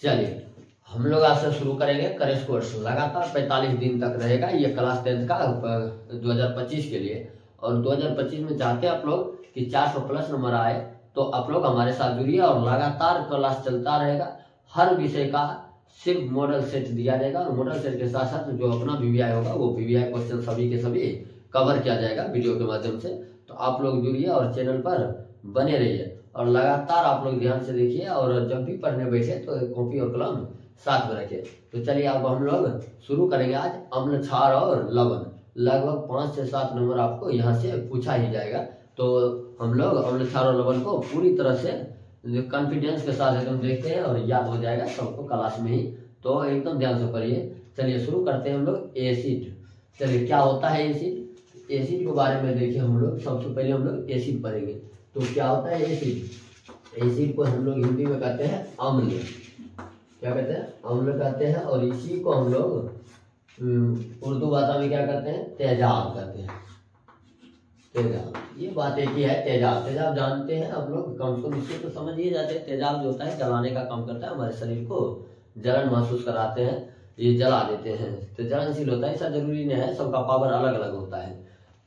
चलिए हम लोग आज से शुरू करेंगे करेंट कोर्स। लगातार 45 दिन तक रहेगा ये क्लास 10 का 2025 के लिए। और 2025 में चाहते हैं आप लोग कि 400 प्लस नंबर आए, तो आप लोग हमारे साथ जुड़िए और लगातार क्लास चलता रहेगा। हर विषय का सिर्फ मॉडल सेट दिया जाएगा और मॉडल सेट के साथ साथ जो अपना पीवीआई होगा वो पीवीआई क्वेश्चन सभी के सभी कवर किया जाएगा वीडियो के माध्यम से। तो आप लोग जुड़िए और चैनल पर बने रहिए और लगातार आप लोग ध्यान से देखिए और जब भी पढ़ने बैठे तो कॉपी और कलम साथ में रखिए। तो चलिए अब हम लोग शुरू करेंगे आज अम्ल, क्षार और लवण। लगभग 5 से 7 नंबर आपको यहाँ से पूछा ही जाएगा। तो हम लोग अम्ल, क्षार और लवण को पूरी तरह से कॉन्फिडेंस के साथ एकदम देखते हैं और याद हो जाएगा सबको क्लास में ही। तो एकदम ध्यान से पढ़िए। चलिए शुरू करते हैं हम लोग एसिड। चलिए क्या होता है एसिड? एसिड के बारे में देखिए हम लोग सबसे पहले हम लोग एसिड पढ़ेंगे। तो क्या होता है एसिड? एसिड को हम लोग हिंदी में कहते हैं अम्ल। क्या कहते हैं? अम्ल कहते हैं। और इसी को हम लोग उर्दू भाषा में क्या कहते हैं? तेजाब कहते हैं। तेजाब, ये बात एक ही है। तेजाब, तेजाब जानते हैं आप लोग, कम से कम इसको तो समझ ही जाते हैं। तेजाब जो होता है जलाने का काम करता है, हमारे शरीर को जलन महसूस कराते हैं, ये जला देते हैं। तो जलनशील होता है, ऐसा जरूरी नहीं है, सबका पावर अलग अलग होता है।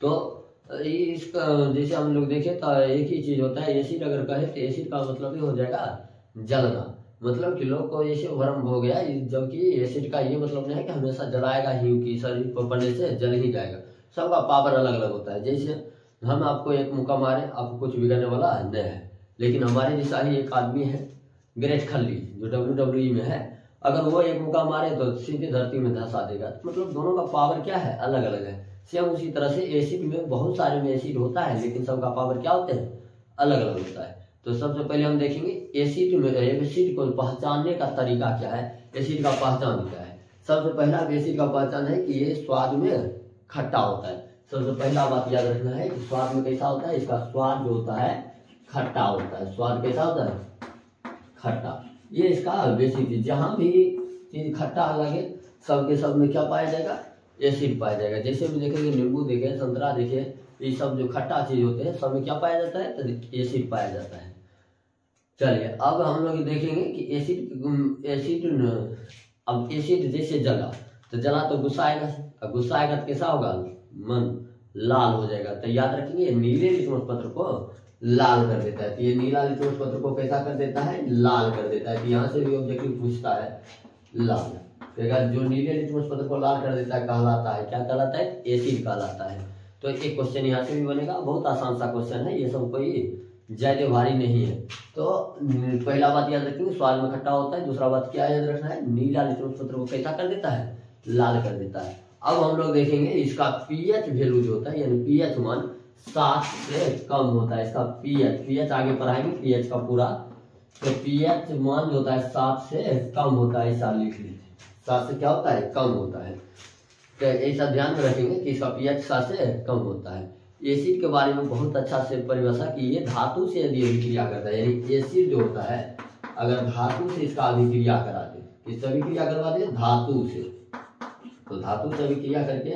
तो इसका जैसे हम लोग देखें तो एक ही चीज होता है। एसिड अगर कहे तो एसिड का मतलब ये हो जाएगा जलना। मतलब कि लोग को ऐसे भ्रम हो गया, जबकि एसिड का ये मतलब नहीं है कि हमेशा जलाएगा ही, कि शरीर को पड़ने से जल ही जाएगा। सबका पावर अलग अलग होता है। जैसे हम आपको एक मुक्का मारे, आपको कुछ बिगड़ने वाला नहीं है। लेकिन हमारे जैसा ही एक आदमी है ग्रेट खल्ली, जो WWE में है, अगर वो एक मुक्का मारे तो सीधे धरती में धंसा देगा। मतलब दोनों का पावर क्या है? अलग अलग है। सेम उसी तरह से एसिड में बहुत सारे में एसिड होता है, लेकिन सबका पावर क्या होते हैं? अलग अलग होता है। तो सबसे पहले हम देखेंगे एसिड में, एसिड को पहचानने का तरीका क्या है, एसिड का पहचान क्या है। सबसे पहला एसिड का पहचान है कि ये स्वाद में खट्टा होता है। सबसे पहला बात याद रखना है कि स्वाद में कैसा होता है, इसका स्वाद जो होता है खट्टा होता है। स्वाद कैसा होता है? खट्टा। ये इसका बेसिक चीज। जहां भी चीज खट्टा लगे सबके सब में क्या पाया जाएगा? एसिड पाया जाएगा। जैसे भी देखेंगे नींबू देखे, संतरा देखे, ये सब जो खट्टा चीज होते हैं सब में क्या पाया जाता है? तो एसिड पाया जाता है। चलिए अब हम लोग देखेंगे कि अब एसिड जैसे जला तो जला तो गुस्सा आएगा, और गुस्सा आएगा तो कैसा होगा? मन लाल हो जाएगा। तो याद रखेंगे नीले लिटमस पत्र को लाल कर देता है। तो ये नीला लिटमस पत्र को कैसा कर देता है? लाल कर देता है। तो यहाँ से भी ऑब्जेक्टिव पूछता है लाल। जो नीले लिटमस पत्र को लाल कर देता है कहलाता है, क्या कहलाता है? एसिड कहलाता है। तो एक क्वेश्चन यहाँ से भी बनेगा, बहुत आसान सा क्वेश्चन है, ये सब कोई ज्यादा भारी नहीं है। तो पहला बात याद रखेंगे स्वाद में खट्टा होता है। दूसरा बात क्या याद रखना है? नीला लिटमस पत्र को कैसा कर देता है? लाल कर देता है। अब हम लोग देखेंगे इसका पीएच वैल्यू जो होता है, यानी पीएच मान 7 से कम होता है। इसका पीएच आगे पढ़ाएंगे पीएच का पूरा। तो पीएच मान जो होता है 7 से कम होता है, ऐसा लिख लीजिए। 7 से क्या होता है? कम होता है। तो ऐसा ध्यान में रखेंगे कि इसका पीएच 7 से कम होता है। एसिड के बारे में बहुत अच्छा से परिभाषा की, ये धातु से यदि अभिक्रिया करता है, यानी एसिड जो होता है अगर धातु से इसका अभिक्रिया करा दे, किससे अभिक्रिया करवा दे? धातु से। तो धातु से अभिक्रिया करके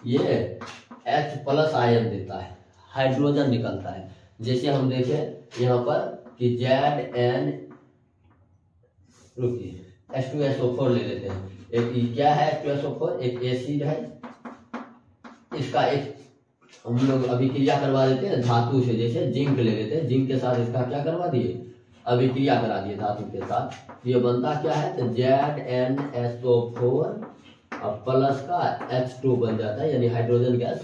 ये H+ आयन देता है, हाइड्रोजन निकलता है। जैसे हम देखें यहाँ पर कि Zn, रुकिए, H2SO4 ले लेते हैं। एक क्या है? H2SO4 एक एसिड है। इसका एक हम लोग अभिक्रिया करवा देते हैं धातु से। जैसे जिंक ले लेते हैं, जिंक के साथ इसका क्या करवा दिए? अभिक्रिया करा दिए धातु के साथ। ये बनता क्या है? तो ZnSO4 और प्लस का H2 बन जाता है, यानी हाइड्रोजन गैस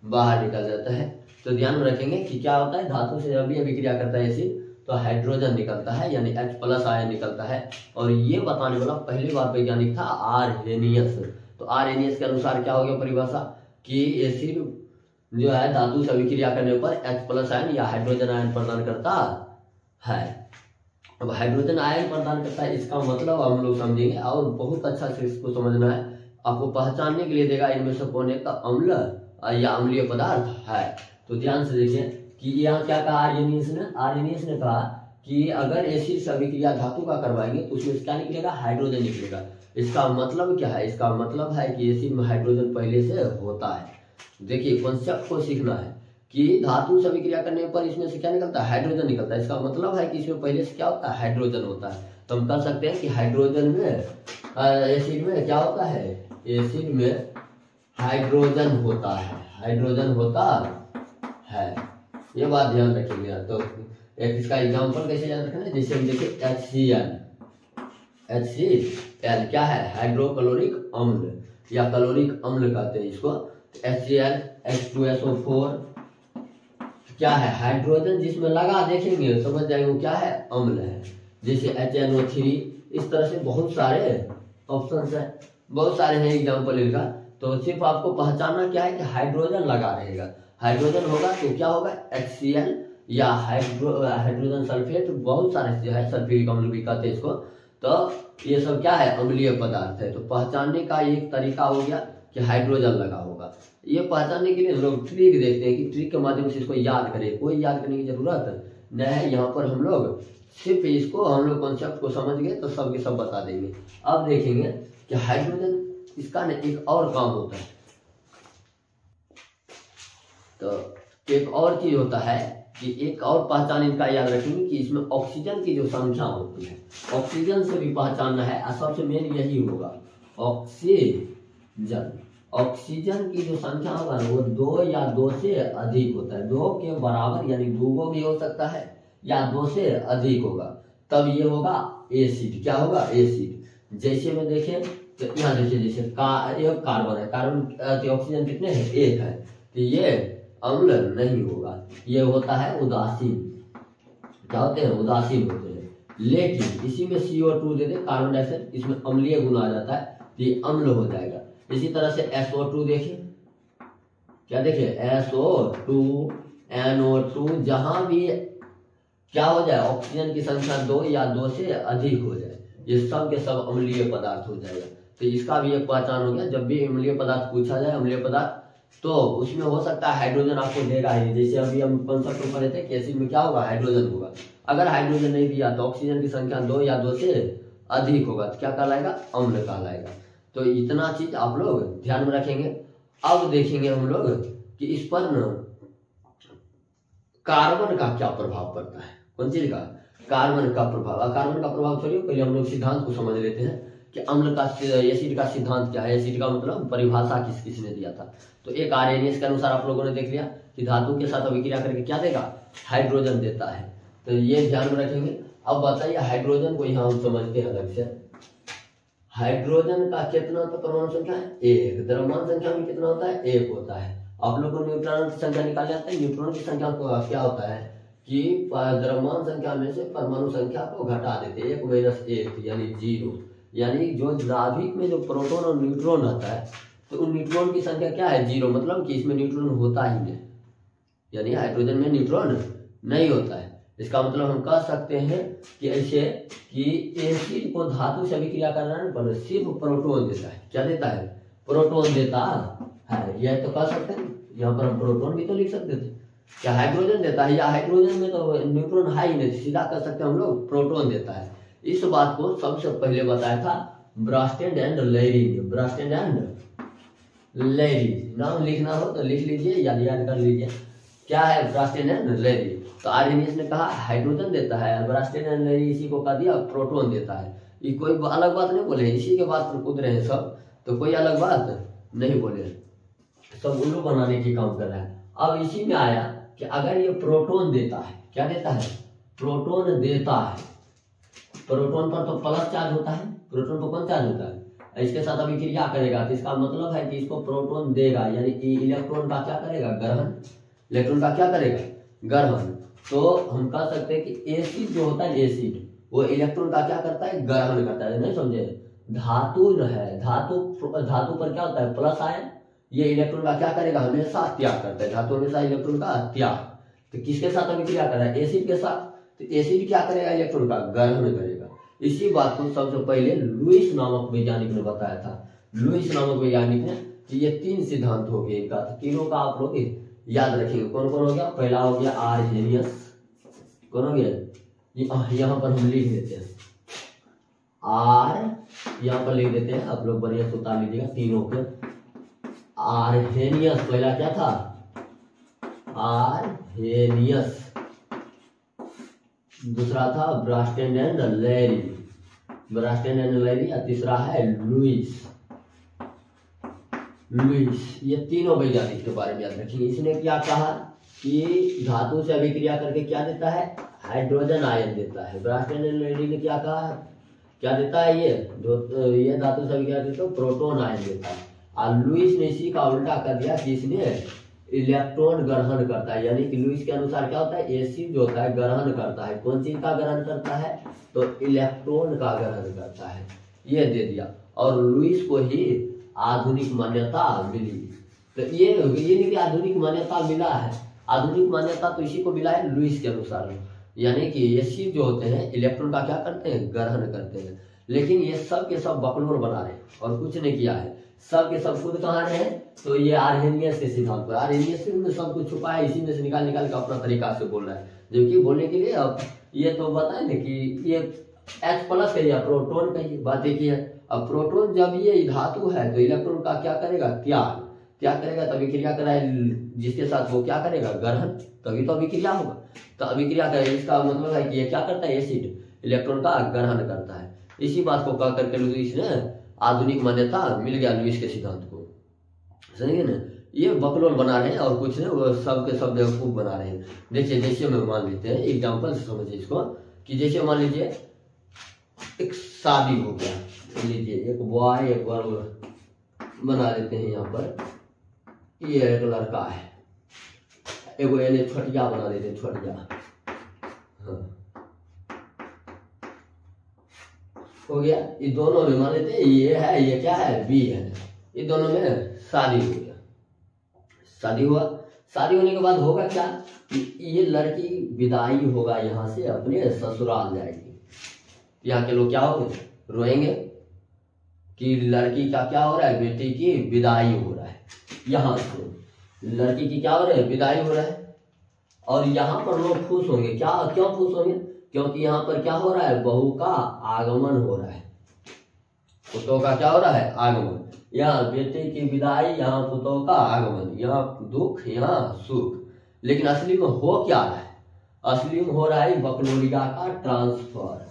बाहर निकल जाता है। तो ध्यान में रखेंगे कि क्या होता है, धातु से जब भी अभिक्रिया करता है एसिड तो हाइड्रोजन निकलता है, यानी H+ आयन निकलता है। और ये बताने वाला पहली बार वैज्ञानिक था आर्हेनियस। तो आर्हेनियस के अनुसार क्या हो गया परिभाषा कि एसिड जो है धातु से अभिक्रिया करने पर H+ आयन या हाइड्रोजन आयन प्रदान करता है। अब हाइड्रोजन आयन प्रदान करता है, इसका मतलब हम लोग समझेंगे और बहुत अच्छा से इसको समझना है। आपको पहचानने के लिए देगा इनमें से कौन एक अम्ल या अम्लीय पदार्थ है। तो ध्यान से देखिए कि यहाँ क्या कहा आर्हेनियस ने? आर्हेनियस ने कहा कि अगर एसिड से अभिक्रिया धातु का करवाएंगे तो उसमें क्या निकलेगा? हाइड्रोजन निकलेगा। इसका मतलब क्या है? इसका मतलब है कि एसिड में हाइड्रोजन पहले से होता है। देखिए कॉन्सेप्ट को सीखना है कि धातु से अभिक्रिया करने पर इसमें से क्या निकलता है, हाइड्रोजन निकलता है। इसका मतलब है कि इसमें पहले से क्या होता है, हाइड्रोजन होता है। तो हम कह सकते हैं कि हाइड्रोजन में एसिड में क्या होता है, एसिड में हाइड्रोजन होता है, हाइड्रोजन होता है। ये बात ध्यान रखेंगे। तो एक इसका एग्जांपल कैसे याद रखना है, जैसे हम देखिए HCl, HCl क्या है, हाइड्रोक्लोरिक अम्ल या क्लोरिक अम्ल कहते हैं इसको। HCl H2SO4 क्या है, हाइड्रोजन जिसमें लगा देखेंगे समझ जाएंगे वो क्या है, अम्ल है। जैसे HNO3, इस तरह से बहुत सारे ऑप्शंस है, बहुत सारे हैं एग्जांपल इनका। तो सिर्फ आपको पहचानना क्या है कि हाइड्रोजन लगा रहेगा, हाइड्रोजन होगा तो क्या होगा, HCl या हाइड्रोजन सल्फेट, बहुत सारे है, सल्फ्यूरिक अम्ल भी कहते हैं इसको। तो ये सब क्या है, अम्लीय पदार्थ है। तो पहचानने का एक तरीका हो गया कि हाइड्रोजन लगा होगा। ये पहचानने के लिए हम लोग ट्रिक देखते हैं कि ट्रिक के माध्यम से इसको याद करें, कोई याद करने की जरूरत नहीं है। यहाँ पर हम लोग सिर्फ इसको हम लोग कॉन्सेप्ट को समझ गए तो सब के सब बता देंगे। अब देखेंगे कि हाइड्रोजन इसका न एक और काम होता है। तो एक और चीज होता है कि एक और पहचान इनका याद रखेंगे कि इसमें ऑक्सीजन की जो संख्या होती है, ऑक्सीजन से भी पहचानना है। और सबसे मेन यही होगा, ऑक्सीजन, ऑक्सीजन की जो संख्या होगा वो 2 या 2 से अधिक होता है, 2 के बराबर यानी 2 भी हो सकता है या 2 से अधिक होगा, तब ये होगा एसिड। क्या होगा, एसिड। जैसे में देखें तो यहाँ देखिए, जैसे एक कार्बन है, कार्बन ऑक्सीजन कितने हैं, 1 है, तो ये अम्ल नहीं होगा, ये होता है उदासीन। क्या होते हैं, उदासीन होते हैं। लेकिन इसी में CO2 दे दे, कार्बन डाइऑक्साइड, इसमें अम्लीय गुण आ जाता है तो ये अम्ल हो जाएगा। इसी तरह से SO2 देखिए, क्या देखिए, SO2 NO2, जहां भी क्या हो जाए, ऑक्सीजन की संख्या 2 या 2 से अधिक हो जाए, ये सब के सब अम्लीय पदार्थ हो जाएगा। तो इसका भी एक पहचान हो गया। जब भी अम्लीय पदार्थ पूछा जाए, अम्लीय पदार्थ, तो उसमें हो सकता है हाइड्रोजन आपको देगा ही। जैसे अभी हम कॉन्सेप्ट में पढ़े थे कि एसिड में क्या होगा, हाइड्रोजन होगा। अगर हाइड्रोजन नहीं दिया तो ऑक्सीजन की संख्या 2 या 2 से अधिक होगा तो क्या कहलाएगा, अम्ल कहलाएगा। तो इतना चीज आप लोग ध्यान में रखेंगे। अब देखेंगे हम लोग कि इस पर कार्बन का क्या प्रभाव पड़ता है, कौन चीज का, कार्बन का प्रभाव। कार्बन का प्रभाव छोड़िए, पहले हम लोग सिद्धांत को समझ लेते हैं कि अम्ल का, एसिड का सिद्धांत क्या है। एसिड का मतलब परिभाषा किस किस ने दिया था। तो एक आरएनएस के अनुसार आप लोगों ने देख लिया कि धातु के साथ अभिक्रिया करके क्या देगा, हाइड्रोजन देता है। तो ये ध्यान में रखेंगे। अब बताइए हाइड्रोजन को यहाँ हम समझते हैं अलग से। हाइड्रोजन का कितना तो परमाणु संख्या है, 1। द्रव्यमान संख्या में कितना होता है, 1 होता है। आप लोग को न्यूट्रॉन की संख्या निकाल जाता है। न्यूट्रॉन की संख्या को क्या होता है कि द्रव्यमान संख्या में से परमाणु संख्या को घटा देते हैं, 1 - 1 यानी 0। यानी जो नाभिक में जो प्रोटॉन और न्यूट्रॉन रहता है, तो उन न्यूट्रॉन की संख्या क्या है, 0। मतलब कि इसमें न्यूट्रॉन होता ही नहीं, यानी हाइड्रोजन में न्यूट्रॉन नहीं होता है। इसका मतलब हम कह सकते हैं कि ऐसे कि एसिड को धातु से अभिक्रिया करना पर सिर्फ प्रोटॉन देता है। क्या देता है, प्रोटॉन देता है। यह तो कह सकते हैं, यहाँ पर हम प्रोटॉन भी तो लिख सकते थे। क्या हाइड्रोजन देता है, या हाइड्रोजन में तो न्यूट्रॉन है ही नहीं, सीधा कह सकते हैं हम लोग प्रोटॉन देता है। इस बात को सबसे पहले बताया था ब्रास्टेड एंड लेयरी। ब्रास्टेड एंड लेयरी, नाम लिखना हो तो लिख लीजिए, याद कर लीजिए क्या है ब्रास्टेड एंड लेयरी। तो आर्हेनियस ने कहा हाइड्रोजन देता है, ब्रास्टेड एंड लेयरी इसी को कह दिया प्रोटॉन देता है। ये कोई अलग बात नहीं बोले, इसी के बात पर कूद रहे हैं सब, तो कोई अलग बात नहीं बोले, सब उल्लू बनाने की काम कर रहा है। अब इसी में आया कि अगर ये प्रोटॉन देता है, क्या देता है, प्रोटॉन देता है, प्रोटॉन पर तो प्लस चार्ज होता है, प्रोटॉन पर कौन चार्ज होता है, इसके साथ अभिक्रिया करेगा, तो इसका मतलब है कि इसको प्रोटॉन देगा, यानी इलेक्ट्रॉन का क्या करेगा, ग्रहण। इलेक्ट्रॉन का क्या करेगा, ग्रहण। तो हम कह सकते हैं कि एसिड जो होता है, एसिड वो इलेक्ट्रॉन का क्या करता है, ग्रहण करता है। नहीं समझे, धातु है, धातु पर क्या होता है, प्लस आयन, ये इलेक्ट्रॉन का क्या करेगा, हमेशा त्याग करता है। धातु हमेशा इलेक्ट्रॉन का त्याग। तो किसके साथ अभिक्रिया कर रहा है, एसिड के साथ। तो एसिड क्या करेगा, इलेक्ट्रॉन का ग्रहण करेगा। इसी बात को सबसे पहले लुईस नामक वैज्ञानिक ने बताया था। लुईस नामक वैज्ञानिक ने, कि ये 3 सिद्धांत हो गए इनका, तो तीनों का आप लोग याद रखेंगे। कौन कौन हो गया, पहला हो गया आर्हेनियस, कौन हो गया, यहाँ पर हम लिख देते हैं आर, यहाँ पर लिख देते हैं, आप लोग बढ़िया से उतार लीजिएगा तीनों के। आर्हेनियस पहला क्या था, आरहेनियस, दूसरा था ब्रास्टन एंड लैरी, ब्रास्टन एंड लैरी, और तीसरा है लुइस। ये तीनों वैज्ञानिक के बारे में याद रखेंगे। इसने क्या कहा कि धातु से अभिक्रिया करके क्या देता है, हाइड्रोजन आयन देता है। ब्रास्टन एंड लैरी ने क्या कहा, क्या देता है, ये धातु से अभिक्रिया करके तो प्रोटॉन आयन देता है। और लुइस ने इसी का उल्टा कर दिया कि इसने इलेक्ट्रॉन ग्रहण करता है, यानी कि लुइस के अनुसार क्या होता है, एसिड जो होता है ग्रहण करता है। कौन चीज का ग्रहण करता है, तो इलेक्ट्रॉन का ग्रहण करता है, ये दे दिया। और लुइस को ही आधुनिक मान्यता मिली। तो ये नहीं कि आधुनिक मान्यता मिला है, आधुनिक मान्यता तो इसी को मिला है लुइस के अनुसार, यानी कि एसिड जो होते हैं इलेक्ट्रॉन का क्या करते हैं, ग्रहण करते हैं। लेकिन ये सब के सब बकलोर बना रहे हैं और कुछ नहीं किया है, सब के सब खुद कहाँ रहे हैं, तो ये आरहेनियस के सिद्धांत पर, आरहेनियस में सब कुछ छुपा है, इसी में से निकाल के अपना तरीका से बोल रहा है। जबकि बोलने के लिए अब ये तो बताए ना कि ये H+ है या प्रोटॉन का, ये बात एक ही है। अब प्रोटॉन जब ये धातु है तो इलेक्ट्रॉन का क्या करेगा, क्या करेगा, तो अभिक्रिया कराए जिसके साथ वो क्या करेगा, ग्रहण, तभी तो अभिक्रिया होगा। तो अभिक्रिया का इसका मतलब है कि ये क्या करता है, एसिड इलेक्ट्रॉन का ग्रहण करता है। इसी बात को कह करके लुइस ने आधुनिक मान्यता मिल गया लुइस के सिद्धांत को, समझिए ना। ये बकलोल बना रहे हैं और कुछ नहीं, वो सब के सब बेवकूफ बना रहे हैं। देखिए जैसे में मान लेते हैं एग्जाम्पल से समझिए इसको, कि जैसे मान लीजिए एक शादी हो गया, लीजिए एक बॉय एक गर्ल बना लेते हैं यहाँ पर, ये एक लड़का है, एगो एने छोटिया बना लेते हैं, छोटिया, हाँ हो गया। ये दोनों में मान लेते हैं ये है, ये क्या है, बी है, ये दोनों में शादी हो गया। शादी हुआ, शादी होने के बाद होगा क्या, ये लड़की विदाई होगा यहाँ से, अपने ससुराल जाएगी। यहाँ के लोग क्या होंगे, रोएंगे कि लड़की का क्या हो रहा है, बेटी की विदाई हो रहा है, यहाँ से लड़की की क्या हो रहा है, विदाई हो रहा है। और यहाँ पर लोग खुश होंगे, क्या क्यों खुश होंगे, क्योंकि यहाँ पर क्या हो रहा है, बहू का आगमन हो रहा है, पुतों का क्या हो रहा है, आगमन। यहाँ बेटे की विदाई, यहाँ पुतों का आगमन, यहाँ दुख यहाँ सुख। लेकिन असली में हो क्या रहा है, असली में हो रहा है बकलोरिया का ट्रांसफर,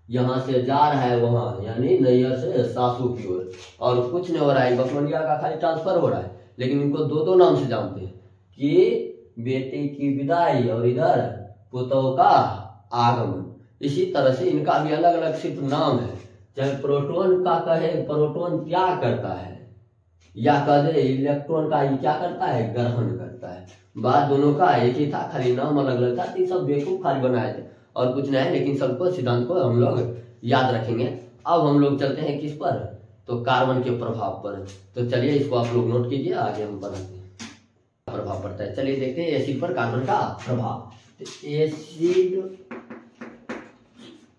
यहाँ से जा रहा है वहां, यानी नैयर से सासू की ओर, और कुछ नहीं हो रहा है, बकलोरिया का खाली ट्रांसफर हो रहा है। लेकिन इनको दो दो नाम से जानते हैं, कि बेटे की विदाई और इधर पुतों का आगमन। इसी तरह से इनका भी अलग अलग सिर्फ नाम है। चाहे प्रोटॉन का कहे, प्रोटॉन क्या करता है, या कह दे इलेक्ट्रॉन का ये क्या करता है, ग्रहण करता है। बात दोनों का एक ही था, खाली नाम अलग अलग था। ये सब बेवकूफ खाली बनाए थे और कुछ नहीं, लेकिन सबको सिद्धांत को हम लोग याद रखेंगे। अब हम लोग चलते हैं किस पर, तो कार्बन के प्रभाव पर। तो चलिए इसको आप लोग नोट कीजिए, आगे हम बढ़ते हैं। प्रभाव पड़ता है, चलिए देखते हैं एसिड पर कार्बन का प्रभाव। तो एसिड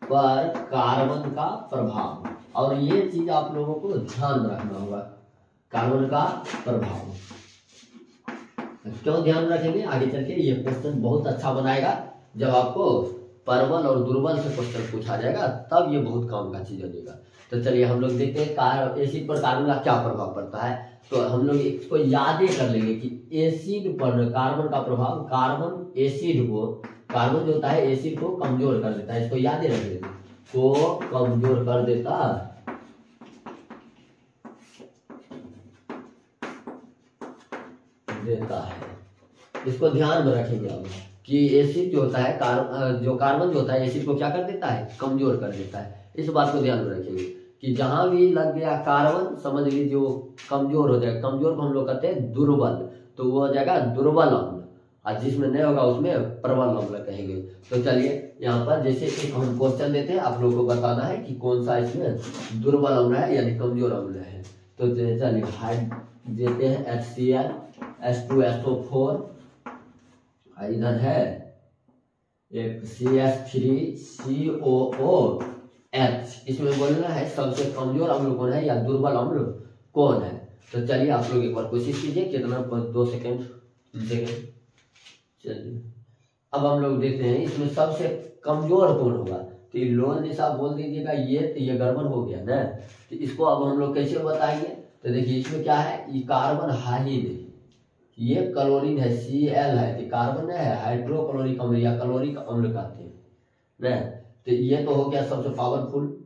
पर कार्बन का प्रभाव, और ये चीज आप लोगों को ध्यान रखना होगा, कार्बन का प्रभाव क्यों ध्यान रखेंगे, आगे चल के ये क्वेश्चन बहुत अच्छा बनाएगा। जब आपको प्रबल और दुर्बल से क्वेश्चन पूछा जाएगा तब ये बहुत काम का चीज बनेगा। तो चलिए हम लोग देखते हैं एसिड पर कार्बन का क्या प्रभाव पड़ता है। तो हम लोग इसको यादें कर लेंगे कि एसिड पर कार्बन का प्रभाव, कार्बन एसिड को, कार्बन जो होता है एसिड को कमजोर कर देता है, इसको यादें रख लेते, को कमजोर कर देता है। इसको ध्यान में रखेंगे आप कि एसिड जो होता है कार्बन जो होता है एसिड को क्या कर देता है, कमजोर कर देता है। इस बात को ध्यान में रखेंगे कि जहां भी लग गया कार्बन, समझ लीजिए जो कमजोर हो जाएगा, कमजोर को हम लोग कहते हैं दुर्बल, तो वो हो जाएगा दुर्बल अम्ल, और जिसमें नहीं होगा उसमें प्रबल अम्ल कहेंगे। तो चलिए यहाँ पर जैसे एक हम क्वेश्चन देते हैं, आप लोगों को बताना है कि कौन सा इसमें दुर्बल अम्ल है यानी कमजोर अम्ल है। तो चलिए हाइड देते हैं HCl H2SO4, इधर है एक CH3COOH। इसमें बोलना है सबसे कमजोर अम्ल कौन है या दुर्बल अम्ल कौन है। तो चलिए आप लोग एक बार कोशिश कीजिए, कितना 2 सेकेंड चलिए अब हम लोग देखते हैं इसमें सबसे कमजोर कौन होगा। तो लोन निशा बोल दीजिएगा, ये गड़बड़ हो गया ना। तो इसको अब हम लोग कैसे बताएंगे, तो देखिए इसमें क्या है, ये कार्बन है ही नहीं, ये क्लोरीन है Cl है, तो कार्बन है हाइड्रोक्लोरिक अम्ल या क्लोरिक अम्ल कहते हैं ना। तो ये तो हो गया सबसे पावरफुल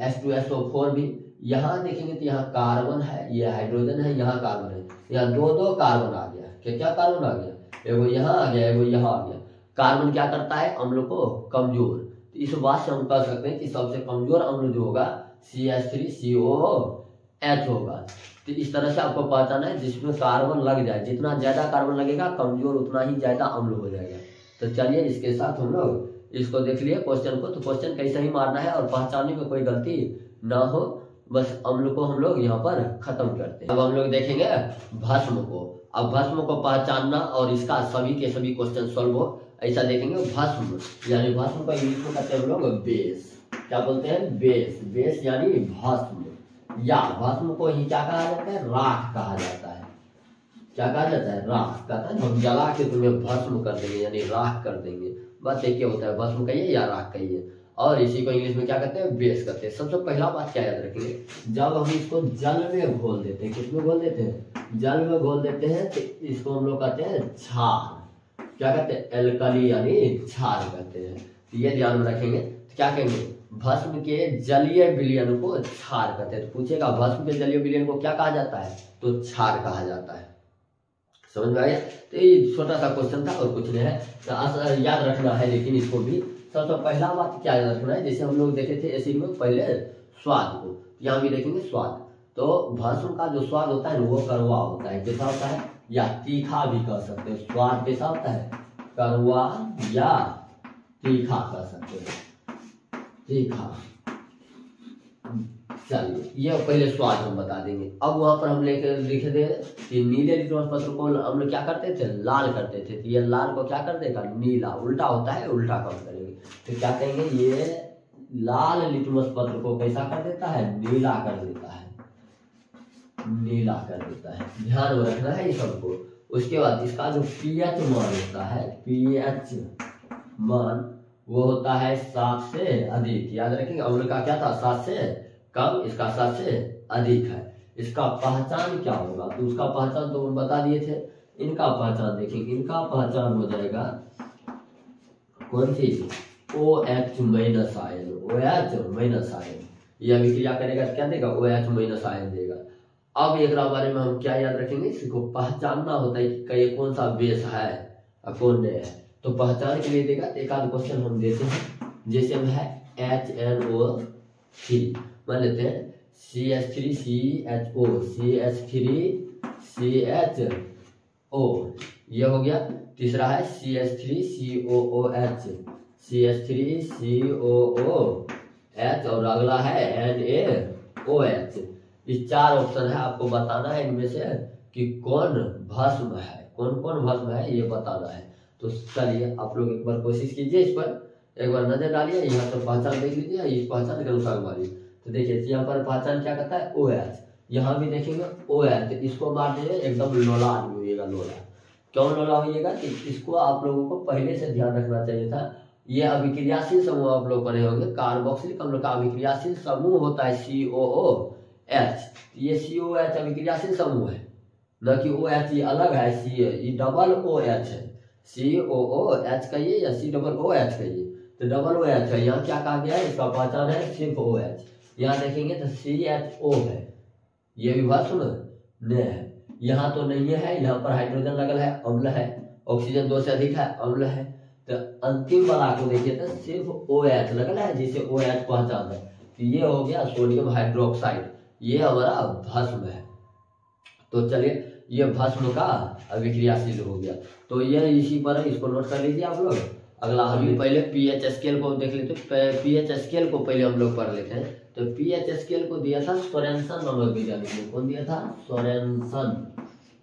H2SO4 भी। यहाँ देखेंगे तो यहाँ कार्बन है, ये हाइड्रोजन है, यहाँ कार्बन है, यहाँ दो दो कार्बन आ गया। क्या क्या कार्बन आ गया, एगो यहाँ आ गया, एगो यहाँ आ गया। कार्बन क्या करता है, अम्ल को कमजोर। तो इस बात से हम कह सकते हैं कि सबसे कमजोर अम्ल जो होगा CH3COOH होगा। तो इस तरह से आपको पहचाना है, जिसमें कार्बन लग जाए, जितना ज्यादा कार्बन लगेगा कमजोर उतना ही ज्यादा अम्ल हो जाएगा। तो चलिए इसके साथ हम लोग इसको देख लिए क्वेश्चन को। तो क्वेश्चन कैसे ही मारना है और पहचानने में कोई गलती ना हो, बस अम्ल को हम लोग यहाँ पर खत्म करते हैं। अब हम लोग देखेंगे भस्म को। अब भस्म को पहचानना और इसका सभी के सभी क्वेश्चन सॉल्व हो, ऐसा देखेंगे। भस्म यानी भस्म का इंग्लिश में कहते हैं हम लोग बेस। क्या बोलते हैं, बेस। बेस यानी भस्म, या भस्म को ही क्या कहा जाता है, राख कहा जाता है। क्या कहा जाता है, राख। कहता है हम जला के तुम्हें भस्म कर देंगे, यानी राख कर देंगे। बात एक होता है, भस्म कहिए या राख कहिए। और इसी को इंग्लिश में क्या कहते हैं, बेस कहते हैं। सबसे पहला बात क्या याद रखेंगे, जब हम इसको जल में घोल देते हैं, किसमें घोल देते हैं, जल में घोल देते हैं, तो इसको हम लोग कहते हैं क्षार। क्या कहते हैं, एल्कली यानी क्षार कहते हैं। तो ये ध्यान में रखेंगे। तो क्या कहेंगे, भस्म के जलीय विलयन को क्षार कहते हैं। तो पूछेगा भस्म के जलीय विलयन को क्या कहा जाता है, तो क्षार कहा जाता है। समझ में आया। तो ये छोटा सा क्वेश्चन था और कुछ नहीं है, तो याद रखना है। लेकिन इसको भी सबसे पहला बात क्या याद रखना है, जैसे हम लोग देखे थे एसिड में पहले स्वाद को, यहाँ भी देखेंगे स्वाद। तो भस्म का जो स्वाद होता है वो कड़वा होता है। कैसा होता है, या तीखा भी कह सकते हैं। स्वाद कैसा होता है, कड़वा या तीखा कह सकते हैं, तीखा। चलिए ये पहले स्वाद हम बता देंगे। अब वहां पर हम लिख दे कि नीले लिटमस पत्र को हम लोग क्या करते थे, लाल करते थे। तो ये लाल को क्या कर देगा, नीला। उल्टा होता है, उल्टा काम करेंगे। तो क्या कहेंगे, ये लाल लिटमस पत्र को कैसा कर देता है, नीला कर देता है, नीला कर देता है। ध्यान में रखना है ये सबको। उसके बाद इसका जो pH मान होता है, pH मान वो होता है 7 से अधिक। याद रखेंगे, अम्ल का क्या था, 7 से कम, इसका 7 से अधिक है। इसका पहचान क्या होगा, तो उसका पहचान तो हम बता दिए थे। इनका पहचान देखेंगे, इनका पहचान हो जाएगा कौन चीज, OH minus ion. OH minus ion यह अभिक्रिया करेगा, क्या देगा, OH माइनस आयन देगा। अब एक बारे में हम क्या याद रखेंगे, इसको पहचानना होता है कि कौन सा बेस है और कौन नहीं है। तो पहचान के लिए देगा। एक आध क्वेश्चन हम देते हैं, जैसे हम है HNO3 मान लेते हैं, CH3CHO, CH3CHO ये हो गया। तीसरा है CH3COOH, CH3COOH, और अगला है NaOH। इस 4 ऑप्शन है, आपको बताना है इनमें से कि कौन भस्म है, कौन कौन भस्म है ये बताना है। तो चलिए आप लोग एक बार कोशिश कीजिए, इस पर एक बार नजर डालिए, यहाँ पर पहचान देख लीजिए, इस पहचान के अनुसार मारिए। तो देखिए यहाँ पर पहचान क्या कहता है, OH। यहाँ भी देखेंगे OH, तो इसको मार दीजिए, एकदम लोला होइएगा, लोला। क्यों लोला होइएगा, इसको आप लोगों को पहले से ध्यान रखना चाहिए था। ये अभिक्रियाशील समूह आप लोग पढ़े होंगे, कार्बोक्सिलिक अम्ल का अभिक्रियाशील समूह होता है COOH। ये COOH अभिक्रियाशील समूह है, न कि OH ये अलग है, ये डबल OH है। COOH कहिए या COOH कहिए, तो डबल OH है। यहाँ क्या कहा गया है, इसका पहचान है सिर्फ OH। यहाँ देखेंगे तो CHO है, ये भी भस्म नहीं है। यहाँ तो नहीं है, यहाँ पर हाइड्रोजन लगल है, अम्ल है। ऑक्सीजन 2 से अधिक है, अम्ल है। तो अंतिम वाला को देखिए तो सिर्फ OH लगल है, जिसे OH पहचान है। तो ये हो गया सोडियम हाइड्रोक्साइड, ये हमारा भस्म है। तो चलिए ये भस्म का अभिक्रियाशील हो गया। तो ये इसी पर इसको नोट कर लीजिए आप लोग। अगला हम पहले pH स्केल को देख लेते हैं। pH स्केल को पहले हम लोग पढ़ लेते हैं। तो pH स्केल को दिया था सोरेनसन नामक वैज्ञानिक ने। कौन दिया था, सोरेनसन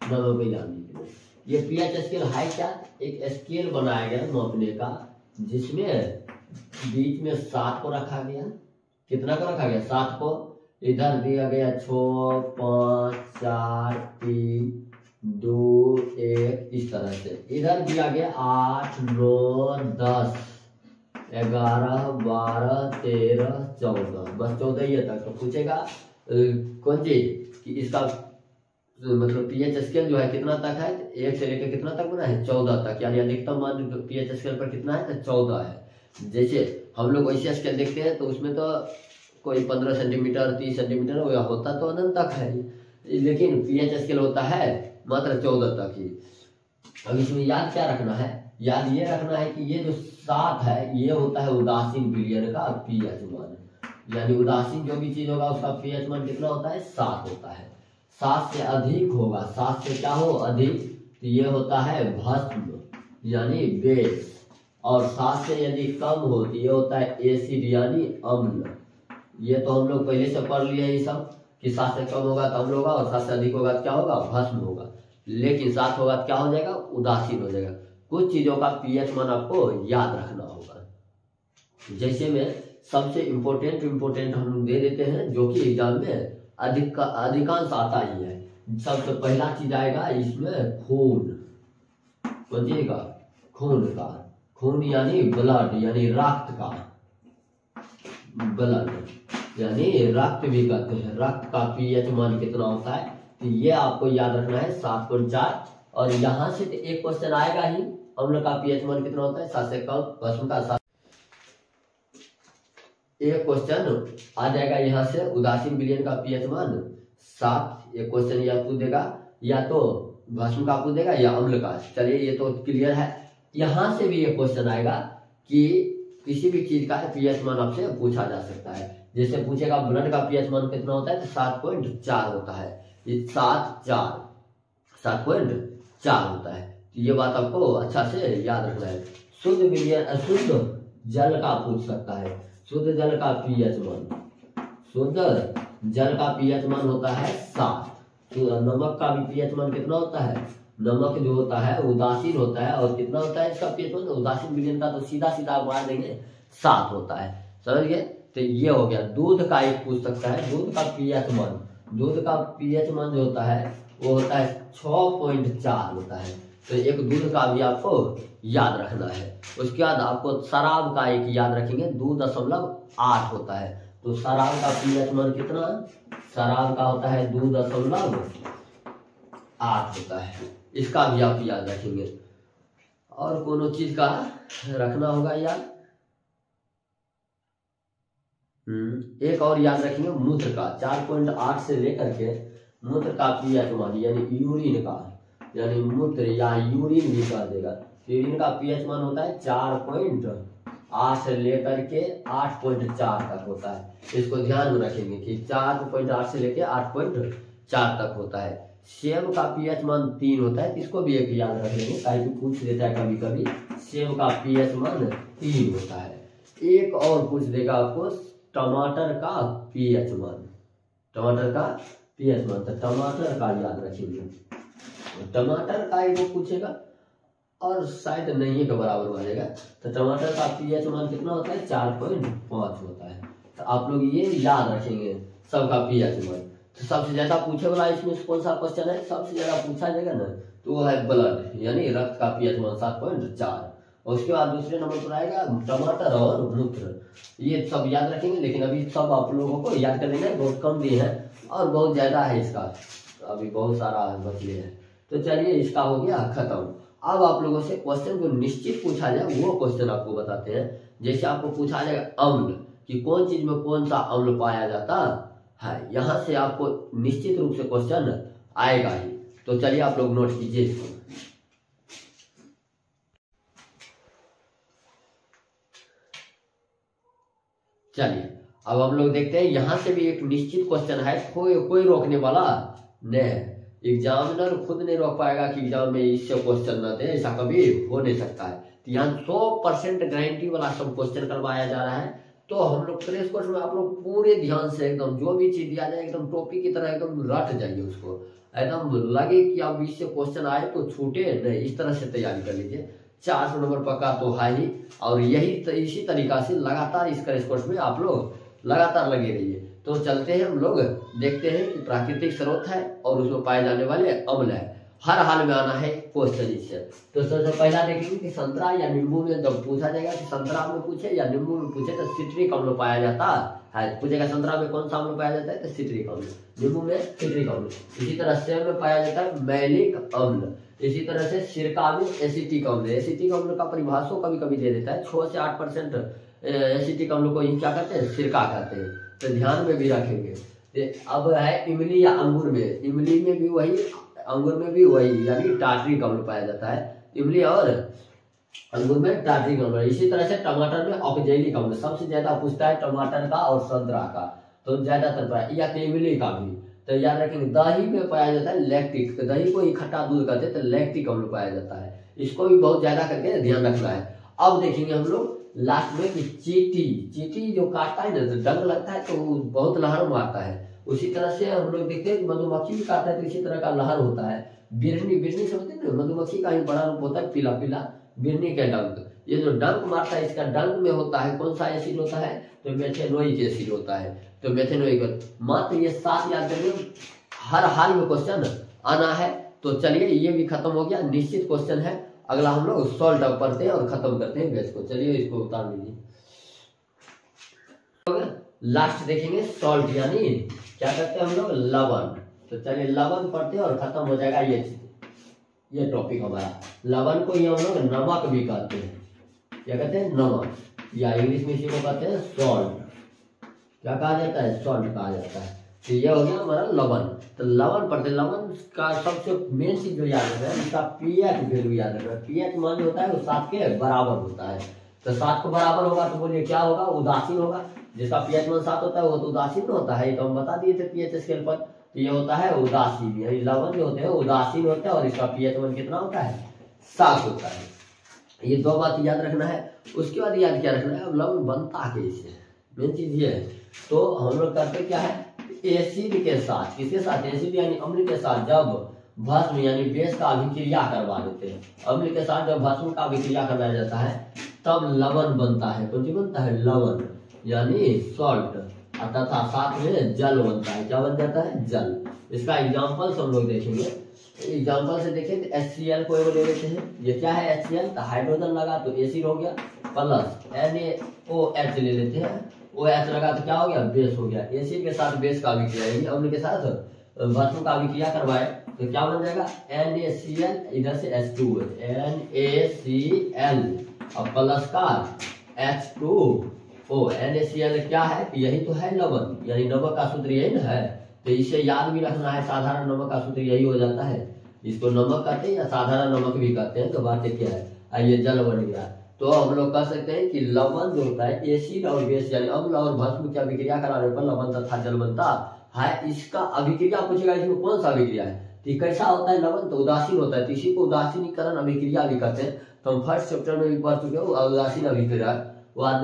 नामक वैज्ञानिक ने। ये pH स्केल है क्या, एक स्केल बनाया गया मापने का, जिसमें बीच में 7 को रखा गया। कितना को रखा गया, 7 को। इधर दिया गया 6, 5, 4, 3, 2, 1, इस तरह से। इधर दिया गया 8, 9, 10, 11, 12, 13, 14, बस 14 ही तक। तो पूछेगा कौन चीज कि इसका मतलब पीएच स्केल जो है कितना तक है, 1 से लेकर कितना तक बना है, 14 तक, यानी अधिकतम मान पीएच स्केल पर कितना है, तो 14 है। जैसे हम लोग वैसे स्केल देखते हैं तो उसमें तो कोई 15 सेंटीमीटर 30 सेंटीमीटर होता तो अनंत तक है, लेकिन पीएच स्केल होता है मात्र 14 तक ही। अब इसमें याद क्या रखना है, याद ये रखना है कि ये जो 7 है ये होता है उदासीन विलयन का पीएच मान, यानी उदासीन जो भी चीज होगा उसका पीएच मान कितना होता है, 7 होता है। 7 से अधिक होगा, 7 से क्या हो अधिक, तो ये होता है भस्म यानी बेस, और 7 से यदि कम हो तो ये होता है एसिड यानी अम्ल। ये तो हम लोग पहले से पढ़ लिए ये सब कि 7 से कम होगा तो अम्ल होगा, और 7 से अधिक होगा तो क्या होगा, भस्म होगा। लेकिन 7 होगा तो क्या हो जाएगा, उदासीन हो जाएगा। कुछ चीजों का पीएच मान आपको याद रखना होगा। जैसे में सबसे इम्पोर्टेंट हम लोग दे देते हैं जो कि एग्जाम में अधिकांश आता ही है। सबसे पहला चीज आएगा इसमें खून, समझिएगा, खून का, खून यानी ब्लड यानी रक्त का, ब्लड यानी रक्त भी कहते हैं। रक्त का पीएच मान कितना होता है, तो ये आपको याद रखना है 7.4। और यहाँ से तो एक क्वेश्चन आएगा ही, अम्ल का पीएच मान कितना होता है, 7 से कम, भस्म का 7। एक क्वेश्चन आ जाएगा यहाँ से, उदासीन विलयन का पीएच मान 7। एक क्वेश्चन या पूछ देगा, या तो भस्म का पूछ देगा या अम्ल का। चलिए ये तो क्लियर है। यहाँ से भी एक क्वेश्चन आएगा कि किसी भी चीज का पीएच मान आपसे पूछा जा सकता है। जैसे पूछेगा ब्लड का पीएच मान कितना होता है, तो 7.4 होता है। 7.4 होता है। तो ये बात आपको अच्छा से याद रखना है। शुद्ध विलयन, अशुद्ध जल का पूछ सकता है, शुद्ध जल का पीएच मान, शुद्ध जल का पीएच मान होता है 7। तो नमक का भी पीएच मान कितना होता है, नमक जो होता है उदासीन होता है, और कितना होता है इसका पीएच मान, उदासीन विलयन का तो सीधा सीधा मार देंगे 7 होता है, समझ गए। तो ये हो गया। दूध का एक पूछ सकता है, दूध का पीएच मान, दूध का पीएच मान जो होता है वो होता है 6.4 होता है। तो एक दूध का भी आपको याद रखना है। उसके बाद आपको शराब का एक याद रखेंगे, 2.8 होता है। तो शराब का पीएच मान कितना, शराब का होता है 2.8 होता है। इसका भी आप याद रखेंगे। और कोनो चीज का रखना होगा याद, एक और याद रखेंगे मूत्र का, 4.8 से लेकर के मूत्र का पीएच मान यानी यूरिन का, यानी मूत्र या यूरिन भी कह देगा। यूरिन का पीएच मान होता है 4.8 से लेकर के 8.4 तक होता है। इसको ध्यान में रखेंगे कि 4.8 से लेकर 8.4 तक होता है। सेब का पीएच मान 3 होता है। इसको भी एक याद रख लेंगे, ताकि पूछ देता है कभी कभी। सेब का पीएच मान 3 होता है। एक और पूछ देगा आपको टमाटर का पीएच मान, टमाटर का पीएच मान, तो टमाटर का याद रखेंगे। टमाटर का एक पूछेगा और शायद नहीं के बराबर आ जाएगा। तो टमाटर का पीएच मान कितना होता है, 4.5 होता है। तो आप लोग ये याद रखेंगे सबका पीएच मान। तो सबसे ज्यादा पूछे वाला इसमें कौन सा क्वेश्चन है, सबसे ज्यादा पूछा जाएगा ना, तो वो है ब्लड यानी रक्त का पीएच मान 7.4। और उसके बाद दूसरे नंबर पर आएगा टमाटर और मूत्र। ये सब याद रखेंगे, लेकिन अभी सब आप लोगों को याद कर लेना है, बहुत कम दिए हैं और बहुत ज्यादा है इसका, अभी बहुत सारा बचले हैं। तो चलिए इसका हो गया खत्म। अब आप लोगों से क्वेश्चन जो निश्चित पूछा जाए वो क्वेश्चन आपको बताते हैं। जैसे आपको पूछा जाएगा अम्ल, कि कौन चीज में कौन सा अम्ल पाया जाता है, यहाँ से आपको निश्चित रूप से क्वेश्चन आएगा ही। तो चलिए आप लोग नोट कीजिए इसको। चलिए अब हम लोग देखते हैं, यहाँ से भी एक निश्चित क्वेश्चन है, कोई रोकने वाला नहीं है। एग्जामिनर खुद नहीं रोक पाएगा कि एग्जाम में इससे क्वेश्चन न दे, ऐसा कभी हो नहीं सकता है। तो यहाँ 100% गारंटी वाला सब क्वेश्चन करवाया जा रहा है। तो हम लोग क्रैश कोर्स में आप लोग पूरे ध्यान से एकदम जो भी चीज दिया जाए एकदम टॉपिक की तरह एकदम रट जाइए उसको, एकदम लगे कि अब इससे क्वेश्चन आए तो छूटे नहीं, इस तरह से तैयारी कर लीजिए। 400 नंबर पक्का तो है ही। और यही इसी तरीका से लगातार इस क्रैश कोर्स में आप लोग लगातार लगे रहिए। तो चलते हैं हम लोग, देखते हैं कि प्राकृतिक स्रोत है और उसमें पाए जाने वाले अम्ल है। हर हाल में आना है क्वेश्चन इससे। तो सबसे पहला देखेंगे कि संतरा या नींबू में जब पूछा जाएगा कि संतरा में पूछे या नींबू में पूछे तो सिट्रिक अम्ल पाया जाता है। पूछेगा संतरा में कौन सा अम्ल पाया जाता है, तो सिट्रिक अम्ल। नींबू में सिट्रिक अम्ल। इसी तरह सेब में पाया जाता है मैलिक अम्ल। इसी तरह से सिरका में एसिटिक अम्ल। एसिटिक अम्ल का परिभाषा कभी कभी दे देता है, 6 से 8% एसिटिक अम्ल को ही क्या कहते हैं, सिरका कहते हैं, तो ध्यान में भी रखेंगे। अब है इमली या अंगूर में, इमली में भी वही, अंगूर में भी वही, यानी टार्ट्रिक अम्ल पाया जाता है। इमली और अंगूर में टार्ट्रिक अम्ल। इसी तरह से टमाटर में ऑक्जेलिक अम्ल। सबसे ज्यादा पूछता है टमाटर का और संतरा का, तो ज्यादातर पाया, या इमली का भी। तो याद रखेंगे। दही में पाया जाता है लैक्टिक, दही को इकट्ठा दूध कहते हैं, तो लैक्टिक अम्ल पाया जाता है। इसको भी बहुत ज्यादा करके ध्यान रखना है। अब देखेंगे हम लोग लास्ट में कि चींटी, चींटी जो काटता है ना, तो डंक लगता है तो बहुत लहर मारता है। उसी तरह से हम लोग देखते हैं कि मधुमक्खी भी काटता है तो इसी तरह का लहर होता है। बिरनी, बिरनी समझते हैं ना, मधुमक्खी का ही बड़ा रूप होता है, पीला पीला बिरनी के डंक। ये जो डंक मारता है, इसका डंक में होता है कौन सा एसिड होता है, तो मेथेनोइक एसिड होता है। तो मेथेनोइक, मात्र ये 7 याद करिए, हर हाल में क्वेश्चन आना है। तो चलिए ये भी खत्म हो गया, निश्चित क्वेश्चन है। अगला हम लोग सॉल्ट अब पढ़ते हैं और खत्म करते हैं बैच को। चलिए इसको उतार लीजिए। लास्ट देखेंगे सॉल्ट, यानी क्या कहते हैं हम लोग, लवण। तो चलिए लवण पढ़ते हैं और खत्म हो जाएगा ये टॉपिक हमारा। लवण को ये हम लोग नमक भी कहते हैं, क्या कहते हैं, नमक, या इंग्लिश में इसी को कहते हैं सॉल्ट। क्या कहा जाता है, सॉल्ट कहा जाता है। तो ये हो गया हमारा लवण। तो लवण पढ़ते, लवण का सबसे मेन चीज जो याद रखना है, इसका पीएच वैल्यू याद रखना है। पीएच मान होता है वो 7 के बराबर होता है। तो 7 को बराबर होगा तो बोलिए क्या होगा, उदासीन होगा। जिसका पीएच मान 7 होता है वो तो उदासीन होता है, तो हम बता दिए थे पीएच स्केल पर। तो ये होता है उदासीन, यानी लवण जो होते हैं उदासीन होते हैं, और इसका पीएच मान कितना होता है, 7 होता है। ये 2 बात याद रखना है। उसके बाद याद क्या रखना है, अब लवण बनता कैसे, मेन चीज ये है। तो हम लोग करते क्या है, एसिड के साथ, किसके साथ, एसिड यानी अम्ल के साथ जब भस्म यानी बेस का अभिक्रिया करवा देते हैं, अम्ल के साथ जब भस्म का अभिक्रिया करवाया जाता है तब लवण बनता है। कौन सी बनता है, लवण, यानी सॉल्ट, तथा साथ में जल बनता है। क्या बन जाता है, जल। इसका एग्जाम्पल्स हम लोग देखेंगे। एग्जाम्पल से देखें तो HCl को ले लेते हैं। ये क्या है HCl, तो हाइड्रोजन लगा तो एसिड हो गया, प्लस NaOH ले लेते हैं, OH लगा तो क्या हो गया, बेस हो गया। एसिड के साथ बेस का अभिक्रिया, अम्ल के साथ भस्म का अभिक्रिया करवाए तो क्या बन जाएगा, NaCl, इधर से H2, NaCl और प्लस का H2O। NaCl क्या है, यही तो है लवण, यानी नमक का सूत्र यही ना है। तो इसे याद भी रखना है, साधारण नमक का सूत्र यही हो जाता है। इसको नमक कहते हैं या साधारण नमक भी कहते हैं। तो बातें क्या है, आइए जल बन गया। तो हम लोग कह सकते हैं कि लवण जो होता है एसिड और बेस यानी अम्ल और भस्म की अभिक्रिया कराने पर लवण तथा जल बनता है। इसका अभिक्रिया पूछेगा, इसमें कौन सा अभिक्रिया है, तो कैसा होता है लवण, तो उदासीन होता है। तो इसी को उदासीनीकरण अभिक्रिया भी कहते हैं। तो हम फर्स्ट चैप्टर में भी पढ़ चुके हो उदासीन अभिक्रिया,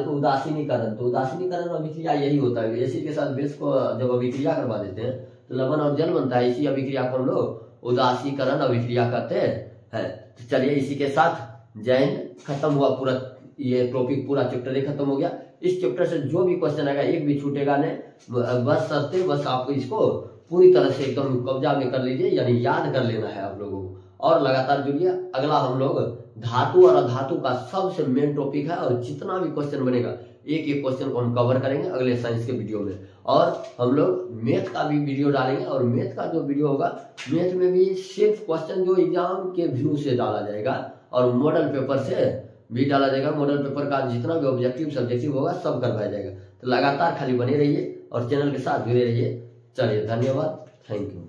उदासीनीकरण। तो उदासीनीकरण अभिक्रिया यही होता है, एसिड के साथ बेस को जब अभिक्रिया करवा देते हैं तो लवण और जल बनता है। इसी अभिक्रिया को हम लोग उदासीकरण अभिक्रिया कहते हैं। तो चलिए इसी के साथ जैन खत्म हुआ, पूरा ये टॉपिक, पूरा चैप्टर ही खत्म हो गया। इस चैप्टर से जो भी क्वेश्चन आएगा एक भी छूटेगा नहीं, बस आपको इसको पूरी तरह से एकदम कब्जा में कर लीजिए, यानी याद कर लेना है आप लोगों को। और लगातार जुड़िए। अगला हम लोग धातु और अधातु का सबसे मेन टॉपिक है, और जितना भी क्वेश्चन बनेगा एक एक क्वेश्चन को हम कवर करेंगे अगले साइंस के वीडियो में। और हम लोग मैथ का भी वीडियो डालेंगे, और मैथ का जो वीडियो होगा, मैथ में भी सिर्फ क्वेश्चन जो एग्जाम के व्यू से डाला जाएगा और मॉडल पेपर से भी डाला जाएगा। मॉडल पेपर का जितना भी ऑब्जेक्टिव सब्जेक्टिव होगा सब करवाया जाएगा। तो लगातार खाली बने रहिए और चैनल के साथ जुड़े रहिए। चलिए धन्यवाद, थैंक यू।